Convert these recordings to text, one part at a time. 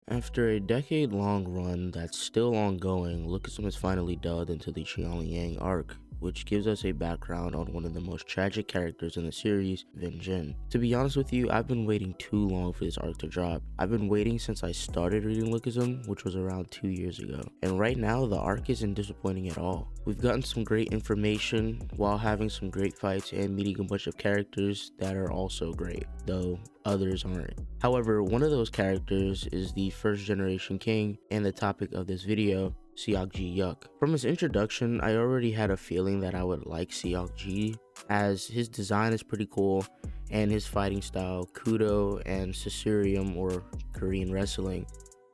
After a decade-long run that's still ongoing, Lookism has finally delved into the Cheonliang arc, which gives us a background on one of the most tragic characters in the series, Vin Jin. To be honest with you, I've been waiting too long for this arc to drop. I've been waiting since I started reading Lookism, which was around 2 years ago. And right now, the arc isn't disappointing at all. We've gotten some great information while having some great fights and meeting a bunch of characters that are also great, though others aren't. However, one of those characters is the first generation king and the topic of this video, Seokji Yuk. From his introduction, I already had a feeling that I would like Seokji, as his design is pretty cool and his fighting style, Kudo and Sisurium or Korean wrestling,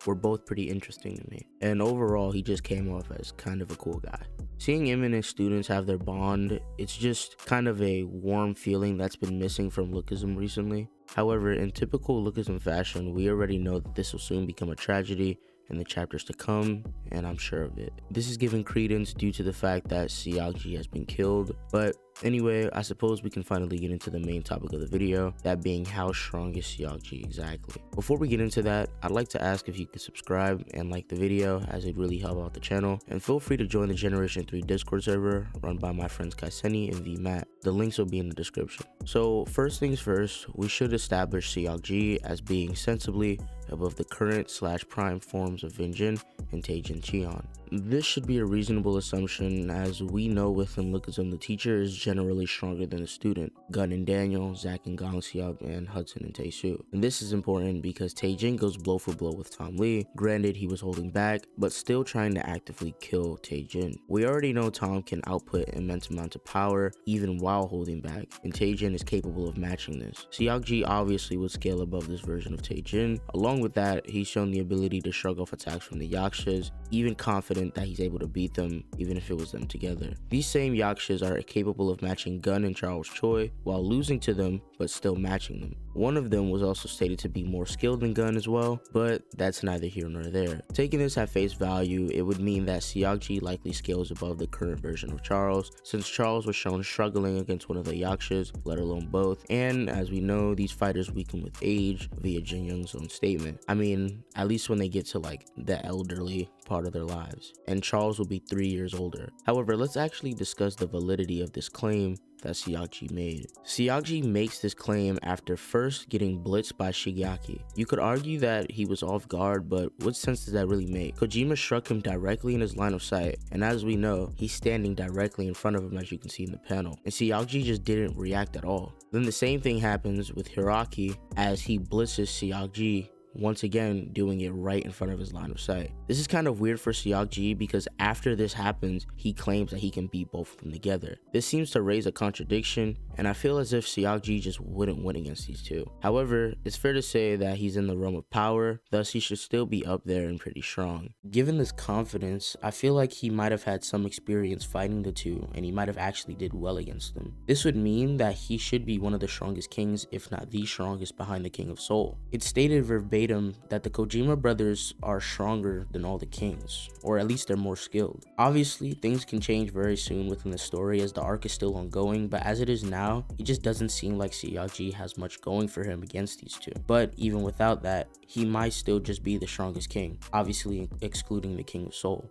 were both pretty interesting to me. And overall, he just came off as kind of a cool guy. Seeing him and his students have their bond, it's just kind of a warm feeling that's been missing from Lookism recently. However, in typical Lookism fashion, we already know that this will soon become a tragedy in the chapters to come, and I'm sure of it. This is given credence due to the fact that Seokji has been killed, but anyway, I suppose we can finally get into the main topic of the video, that being how strong is Seokji exactly. Before we get into that, I'd like to ask if you could subscribe and like the video, as it really helps out the channel, and feel free to join the Generation 3 Discord server run by my friends Kaiseni and VMat. The links will be in the description. So first things first, we should establish Seokji as being sensibly above the current / prime forms of Vin Jin and Taejin Cheon. This should be a reasonable assumption, as we know within Lookism the teacher is generally stronger than the student. Gun and Daniel, Zach and Gongseok, and Hudson and Taesu. And this is important because Taejin goes blow for blow with Tom Lee. Granted, he was holding back, but still trying to actively kill Taejin. We already know Tom can output immense amounts of power even while holding back, and Taejin is capable of matching this. Seokji obviously would scale above this version of Taejin. Along with that, he's shown the ability to shrug off attacks from the Yakshas, even confident that he's able to beat them even if it was them together. These same Yakshas are capable of matching Gun and Charles Choi while losing to them but still matching them. One of them was also stated to be more skilled than Gun as well, but that's neither here nor there. Taking this at face value, it would mean that Seokji likely scales above the current version of Charles, since Charles was shown struggling against one of the Yakshas, let alone both, and as we know, these fighters weaken with age via Jin Young's own statement. I mean, at least when they get to like the elderly part of their lives, and Charles will be 3 years older. However, let's actually discuss the validity of this claim that Seokji made. Seokji makes this claim after first getting blitzed by Shigeaki. You could argue that he was off guard, but what sense does that really make? Kojima struck him directly in his line of sight, and as we know, he's standing directly in front of him, as you can see in the panel, and Seokji just didn't react at all. Then the same thing happens with Hiraki as he blitzes Seokji, once again doing it right in front of his line of sight. This is kind of weird for Seokji because after this happens, he claims that he can beat both of them together. This seems to raise a contradiction, and I feel as if Seokji just wouldn't win against these two. However, it's fair to say that he's in the realm of power, thus he should still be up there and pretty strong. Given this confidence, I feel like he might have had some experience fighting the two, and he might have actually did well against them. This would mean that he should be one of the strongest kings, if not the strongest, behind the King of Seoul. It's stated verbatim that the Kojima brothers are stronger than all the kings, or at least they're more skilled. Obviously, things can change very soon within the story as the arc is still ongoing, but as it is now, it just doesn't seem like Seokji has much going for him against these two. But even without that, he might still just be the strongest king, obviously excluding the King of Seoul.